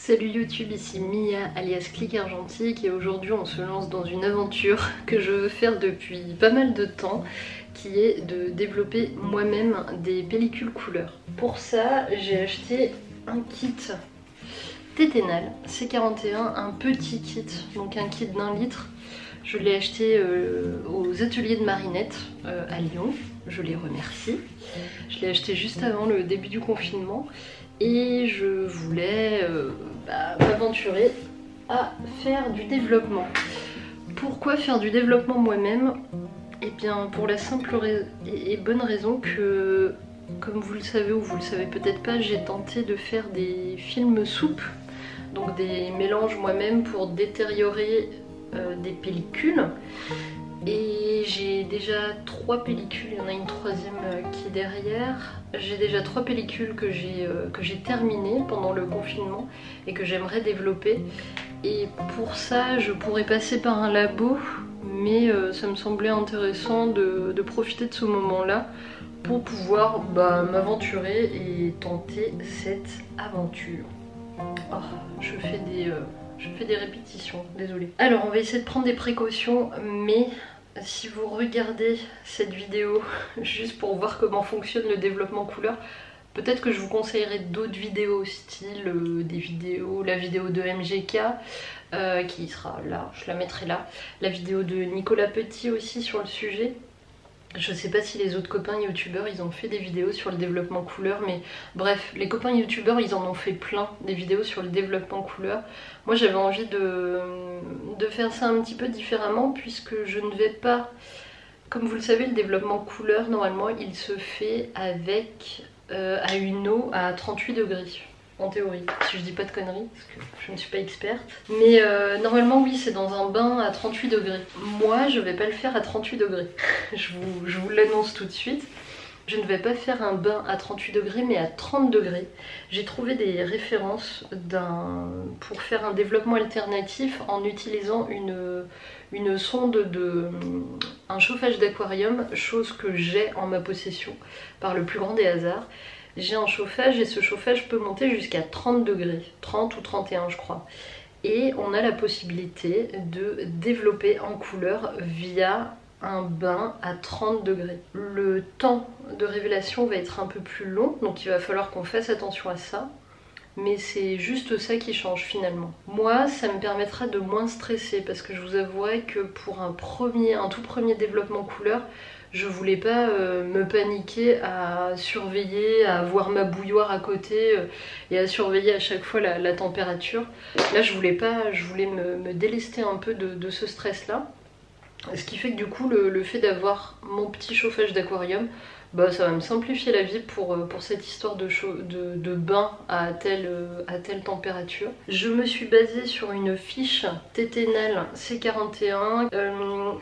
Salut YouTube, ici Mia alias Click Argentique et aujourd'hui on se lance dans une aventure que je veux faire depuis pas mal de temps, qui est de développer moi-même des pellicules couleurs. Pour ça j'ai acheté un kit Téténal C41, un petit kit, donc un kit d'1 litre. Je l'ai acheté aux ateliers de Marinette à Lyon, je les remercie. Je l'ai acheté juste avant le début du confinement et je voulais m'aventurer à faire du développement. Pourquoi faire du développement moi-même? Eh bien pour la simple et bonne raison que, comme vous le savez ou vous le savez peut-être pas, j'ai tenté de faire des films soupes, donc des mélanges moi-même pour détériorer des pellicules. Et j'ai déjà 3 pellicules, il y en a une troisième qui est derrière. J'ai déjà 3 pellicules que j'ai terminées pendant le confinement et que j'aimerais développer. Et pour ça, je pourrais passer par un labo, mais ça me semblait intéressant de profiter de ce moment-là pour pouvoir m'aventurer et tenter cette aventure. Oh, je fais des répétitions, désolée. Alors on va essayer de prendre des précautions, mais si vous regardez cette vidéo juste pour voir comment fonctionne le développement couleur, peut-être que je vous conseillerais d'autres vidéos, style la vidéo de MGK, qui sera là, je la mettrai là, la vidéo de Nicolas Petit aussi sur le sujet. Je sais pas si les autres copains youtubeurs ils ont fait des vidéos sur le développement couleur, mais bref, les copains youtubeurs ils en ont fait plein, des vidéos sur le développement couleur. Moi j'avais envie de faire ça un petit peu différemment, puisque je ne vais pas, comme vous le savez, le développement couleur normalement il se fait avec à une eau à 38 degrés. En théorie, si je dis pas de conneries, parce que je ne suis pas experte. Mais normalement oui, c'est dans un bain à 38 degrés. Moi, je vais pas le faire à 38 degrés. je vous l'annonce tout de suite. Je ne vais pas faire un bain à 38 degrés, mais à 30 degrés. J'ai trouvé des références pour faire un développement alternatif en utilisant une sonde un chauffage d'aquarium, chose que j'ai en ma possession par le plus grand des hasards. J'ai un chauffage et ce chauffage peut monter jusqu'à 30 degrés, 30 ou 31 je crois. Et on a la possibilité de développer en couleur via un bain à 30 degrés. Le temps de révélation va être un peu plus long, donc il va falloir qu'on fasse attention à ça. Mais c'est juste ça qui change finalement. Moi, ça me permettra de moins stresser, parce que je vous avouerai que pour un tout premier développement couleur, je voulais pas me paniquer à surveiller, à avoir ma bouilloire à côté et à surveiller à chaque fois la température. Là je voulais me délester un peu de ce stress là. Ce qui fait que du coup le fait d'avoir mon petit chauffage d'aquarium, ça va me simplifier la vie pour cette histoire de bain à telle température. Je me suis basée sur une fiche Téténal C41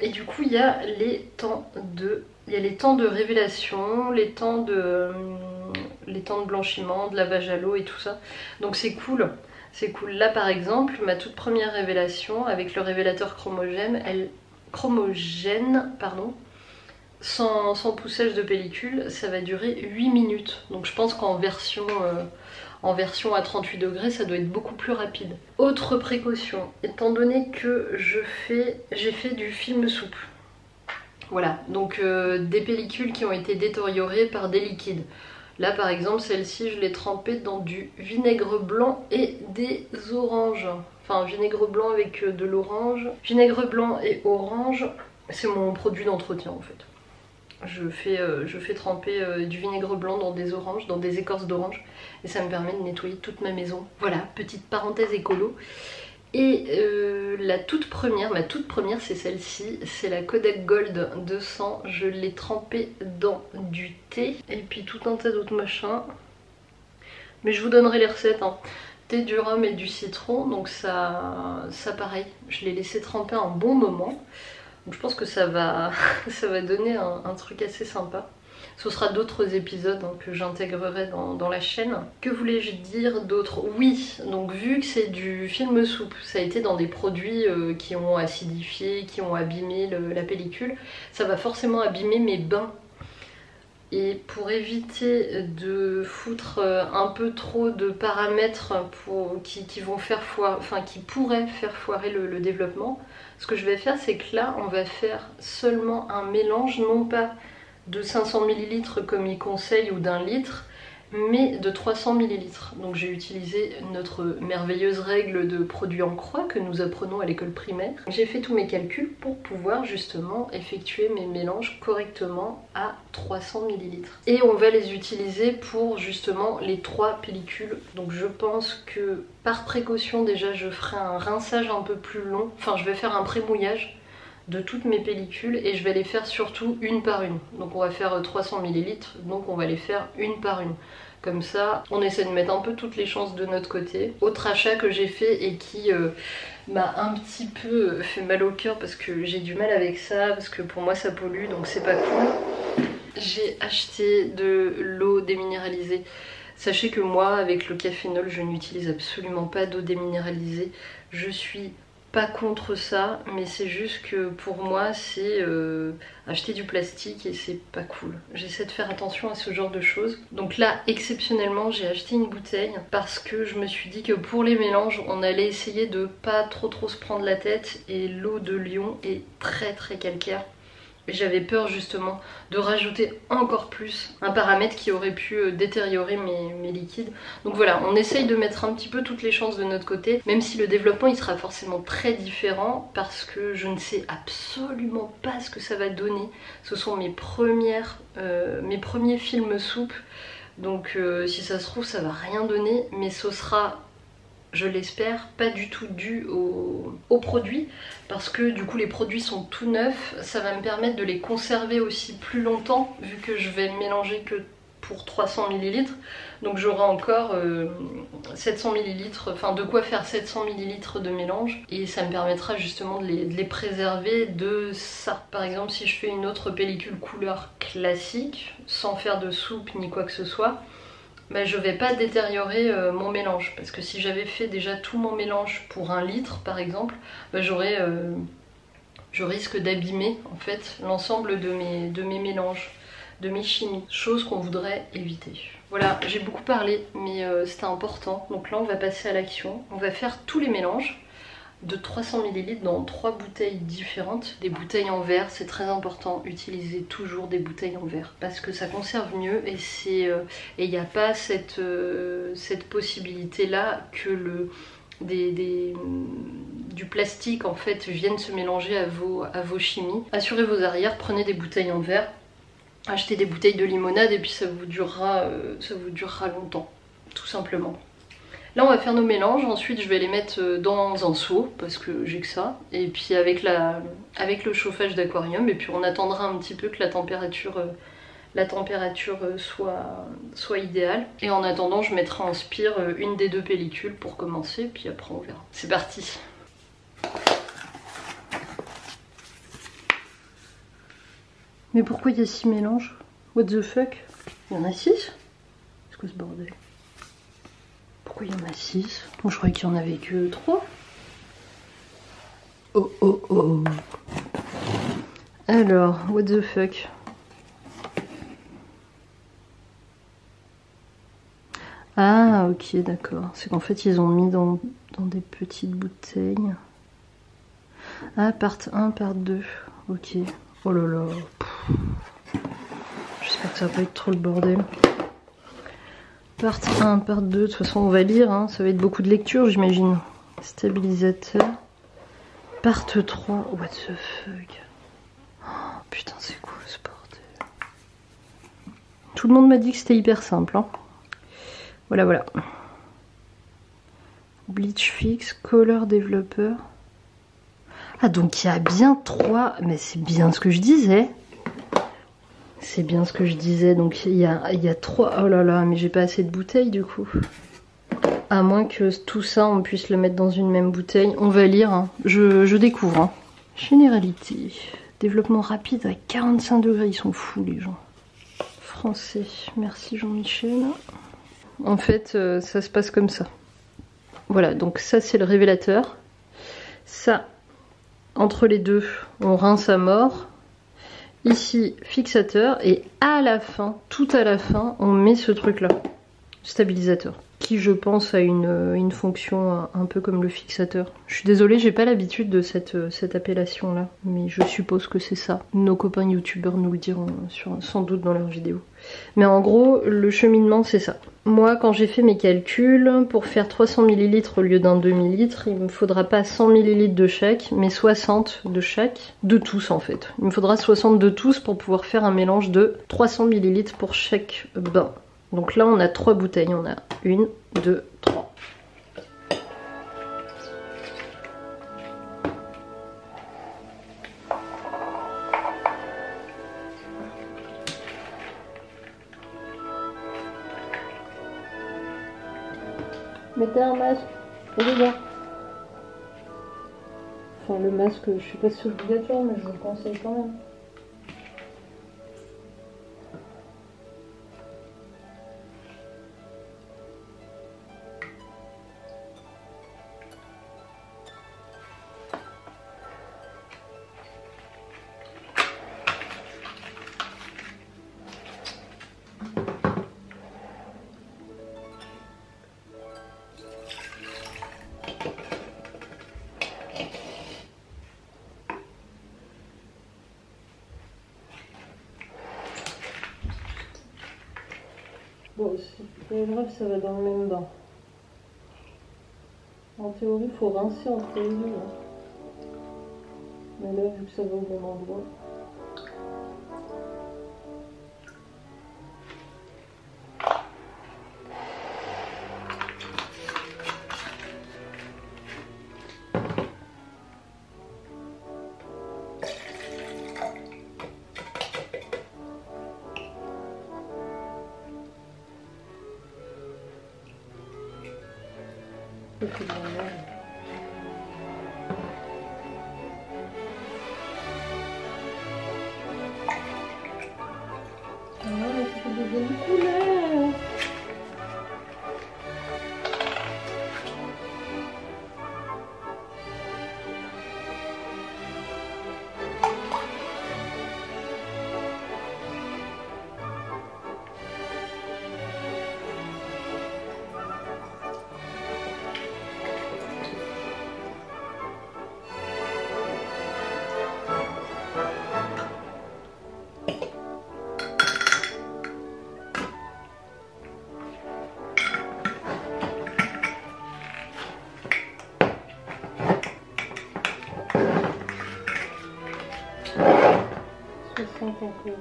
et du coup il y a les temps de révélation, les temps de blanchiment, de lavage à l'eau et tout ça. Donc c'est cool. C'est cool. Là par exemple, ma toute première révélation avec le révélateur chromogène, sans poussage de pellicule, ça va durer 8 minutes. Donc je pense qu'en version à 38 degrés, ça doit être beaucoup plus rapide. Autre précaution, étant donné que j'ai fait du film souple. Voilà, donc des pellicules qui ont été détériorées par des liquides. Là par exemple, celle-ci, je l'ai trempée dans du vinaigre blanc et des oranges. Enfin, vinaigre blanc avec de l'orange. Vinaigre blanc et orange, c'est mon produit d'entretien en fait. Je fais tremper du vinaigre blanc dans des oranges, dans des écorces d'orange, et ça me permet de nettoyer toute ma maison. Voilà, petite parenthèse écolo. Et ma toute première c'est celle-ci, c'est la Kodak Gold 200, je l'ai trempée dans du thé, et puis tout un tas d'autres machins. Mais je vous donnerai les recettes, hein. Thé, du rhum et du citron, donc ça pareil, je l'ai laissé tremper un bon moment. Donc je pense que ça va donner un truc assez sympa. Ce sera d'autres épisodes que j'intégrerai dans la chaîne. Que voulais-je dire d'autre? Oui, donc vu que c'est du film soupe, ça a été dans des produits qui ont acidifié, qui ont abîmé la pellicule, ça va forcément abîmer mes bains. Et pour éviter de foutre un peu trop de paramètres qui pourraient faire foirer le développement, ce que je vais faire, c'est que là on va faire seulement un mélange, non pas de 500 ml comme il conseille ou d'un litre, mais de 300 ml. Donc j'ai utilisé notre merveilleuse règle de produit en croix que nous apprenons à l'école primaire. J'ai fait tous mes calculs pour pouvoir justement effectuer mes mélanges correctement à 300 ml. Et on va les utiliser pour justement les 3 pellicules. Donc je pense que par précaution déjà je ferai un rinçage un peu plus long. Enfin je vais faire un pré-mouillage de toutes mes pellicules et je vais les faire surtout une par une. Donc on va faire 300 ml, donc on va les faire une par une. Comme ça, on essaie de mettre un peu toutes les chances de notre côté. Autre achat que j'ai fait et qui m'a un petit peu fait mal au cœur parce que j'ai du mal avec ça, parce que pour moi ça pollue, donc c'est pas cool. J'ai acheté de l'eau déminéralisée. Sachez que moi, avec le cafénol, je n'utilise absolument pas d'eau déminéralisée. Je suis pas contre ça, mais c'est juste que pour moi c'est acheter du plastique et c'est pas cool. J'essaie de faire attention à ce genre de choses. Donc là exceptionnellement j'ai acheté une bouteille parce que je me suis dit que pour les mélanges on allait essayer de pas trop se prendre la tête, et l'eau de Lyon est très calcaire. Et j'avais peur justement de rajouter encore plus un paramètre qui aurait pu détériorer mes liquides. Donc voilà, on essaye de mettre un petit peu toutes les chances de notre côté, même si le développement il sera forcément très différent parce que je ne sais absolument pas ce que ça va donner. Ce sont mes premiers films soupes, donc si ça se trouve ça va rien donner, mais ce sera, je l'espère, pas du tout dû aux produits, parce que du coup les produits sont tout neufs, ça va me permettre de les conserver aussi plus longtemps vu que je vais mélanger que pour 300 ml, donc j'aurai encore 700 ml, enfin de quoi faire 700 ml de mélange, et ça me permettra justement de les préserver de ça. Par exemple si je fais une autre pellicule couleur classique, sans faire de soupe ni quoi que ce soit, bah, je vais pas détériorer mon mélange, parce que si j'avais fait déjà tout mon mélange pour 1 litre par exemple, bah, je risque d'abîmer en fait l'ensemble de mes mélanges, de mes chimies, chose qu'on voudrait éviter. Voilà, j'ai beaucoup parlé mais c'était important, donc là on va passer à l'action. On va faire tous les mélanges de 300 ml dans 3 bouteilles différentes. Des bouteilles en verre, c'est très important, utilisez toujours des bouteilles en verre parce que ça conserve mieux, et il n'y a pas cette possibilité là que du plastique en fait vienne se mélanger à vos chimies. Assurez vos arrières, prenez des bouteilles en verre, achetez des bouteilles de limonade et puis ça vous durera longtemps, tout simplement. Là on va faire nos mélanges, ensuite je vais les mettre dans un seau parce que j'ai que ça, et puis avec le chauffage d'aquarium, et puis on attendra un petit peu que la température soit idéale. Et en attendant je mettrai en spire une des 2 pellicules pour commencer, puis après on verra. C'est parti. Mais pourquoi il y a 6 mélanges? What the fuck? Il y en a 6? C'est quoi ce bordel? Pourquoi il y en a 6? Moi je croyais qu'il n'y en avait que 3. Oh. Alors, what the fuck? Ah ok, d'accord. C'est qu'en fait ils ont mis dans des petites bouteilles. Ah, part 1, part 2. Ok. Oh là là. J'espère que ça va pas être trop le bordel. Part 1, part 2, de toute façon on va lire, hein. Ça va être beaucoup de lecture j'imagine. Stabilisateur. Part 3, what the fuck. Oh, putain c'est quoi ce bordel. Tout le monde m'a dit que c'était hyper simple, hein. Voilà. Bleach Fix, Color Developer. Ah donc il y a bien 3, mais c'est bien ce que je disais. C'est bien ce que je disais, donc il y a 3. Oh là là, mais j'ai pas assez de bouteilles du coup. À moins que tout ça on puisse le mettre dans une même bouteille. On va lire, hein. Je découvre, hein. Généralité. Développement rapide à 45 degrés, ils sont fous les gens. Français, merci Jean-Michel. En fait ça se passe comme ça. Voilà, donc ça c'est le révélateur. Ça, entre les deux, on rince à mort. Ici, fixateur, et à la fin, tout à la fin, on met ce truc là, stabilisateur, qui je pense a une fonction un peu comme le fixateur. Je suis désolée, j'ai pas l'habitude de cette appellation là, mais je suppose que c'est ça. Nos copains youtubeurs nous le diront sans doute dans leurs vidéos. Mais en gros, le cheminement c'est ça. Moi quand j'ai fait mes calculs, pour faire 300 ml au lieu d'un demi-litre, il me faudra pas 100 ml de chaque, mais 60 de chaque, de tous en fait. Il me faudra 60 de tous pour pouvoir faire un mélange de 300 ml pour chaque bain. Donc là on a 3 bouteilles, on a 1, 2, 3. Mettez un masque, et les gars. Enfin le masque, je sais pas si c'est obligatoire, mais je vous le conseille quand même. Bon, c'est pas grave, ça va dans le même bain. En théorie, il faut rincer entre les deux. Hein. Mais là, vu que ça va au même endroit. C'est bien là. Ah, c'est de jolies couleurs. Encore.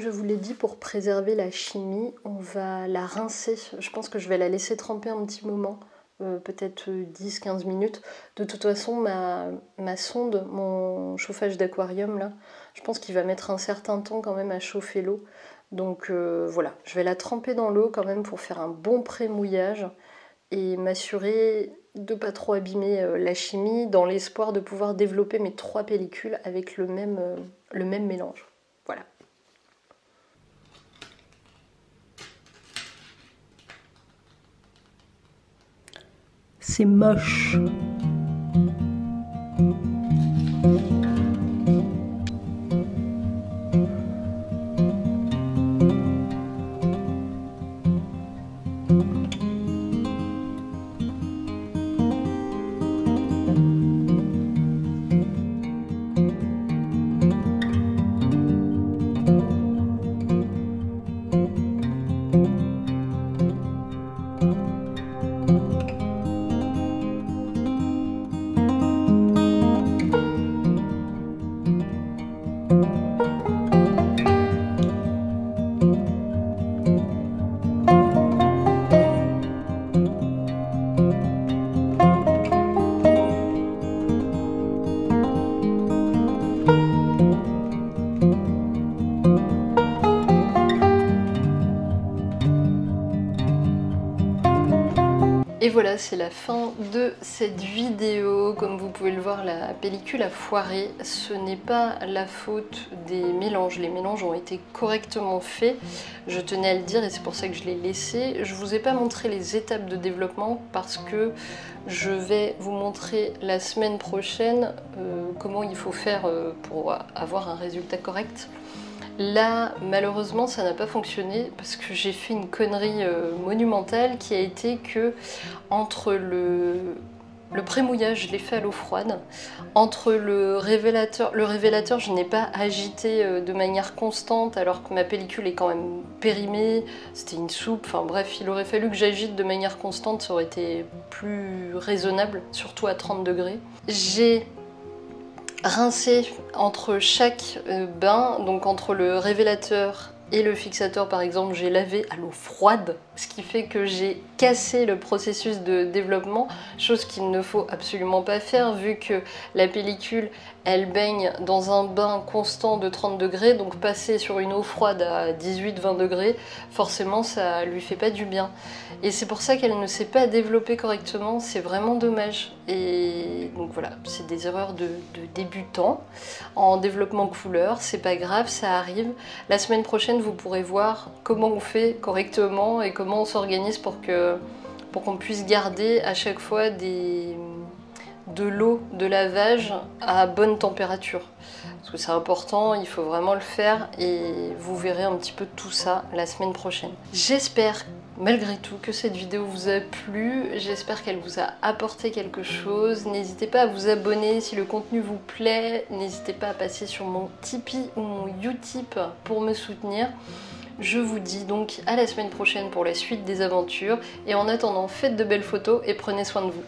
je vous l'ai dit, pour préserver la chimie, on va la rincer. Je pense que je vais la laisser tremper un petit moment, peut-être 10-15 minutes. De toute façon, ma sonde, mon chauffage d'aquarium, là, je pense qu'il va mettre un certain temps quand même à chauffer l'eau. Donc voilà, je vais la tremper dans l'eau quand même pour faire un bon pré-mouillage et m'assurer de pas trop abîmer la chimie dans l'espoir de pouvoir développer mes 3 pellicules avec le même mélange. Voilà. C'est moche. Et voilà, c'est la fin de cette vidéo. Comme vous pouvez le voir, la pellicule a foiré. Ce n'est pas la faute des mélanges. Les mélanges ont été correctement faits. Je tenais à le dire et c'est pour ça que je l'ai laissé. Je vous ai pas montré les étapes de développement parce que je vais vous montrer la semaine prochaine comment il faut faire pour avoir un résultat correct. Là, malheureusement, ça n'a pas fonctionné parce que j'ai fait une connerie monumentale qui a été que entre le pré-mouillage, je l'ai fait à l'eau froide. Entre le révélateur, je n'ai pas agité de manière constante alors que ma pellicule est quand même périmée. C'était une soupe, enfin bref, il aurait fallu que j'agite de manière constante, ça aurait été plus raisonnable, surtout à 30 degrés. J'ai rincé entre chaque bain, donc entre le révélateur et le fixateur par exemple, j'ai lavé à l'eau froide, ce qui fait que j'ai cassé le processus de développement, chose qu'il ne faut absolument pas faire vu que la pellicule elle baigne dans un bain constant de 30 degrés, donc passer sur une eau froide à 18-20 degrés, forcément ça lui fait pas du bien. Et c'est pour ça qu'elle ne s'est pas développée correctement, c'est vraiment dommage. Et donc voilà, c'est des erreurs de débutants en développement couleur, c'est pas grave, ça arrive. La semaine prochaine, vous pourrez voir comment on fait correctement et comment on s'organise pour qu'on puisse garder à chaque fois de l'eau de lavage à bonne température. Parce que c'est important, il faut vraiment le faire et vous verrez un petit peu tout ça la semaine prochaine. J'espère malgré tout que cette vidéo vous a plu, j'espère qu'elle vous a apporté quelque chose. N'hésitez pas à vous abonner si le contenu vous plaît, n'hésitez pas à passer sur mon Tipeee ou mon Utip pour me soutenir. Je vous dis donc à la semaine prochaine pour la suite des aventures et en attendant, faites de belles photos et prenez soin de vous.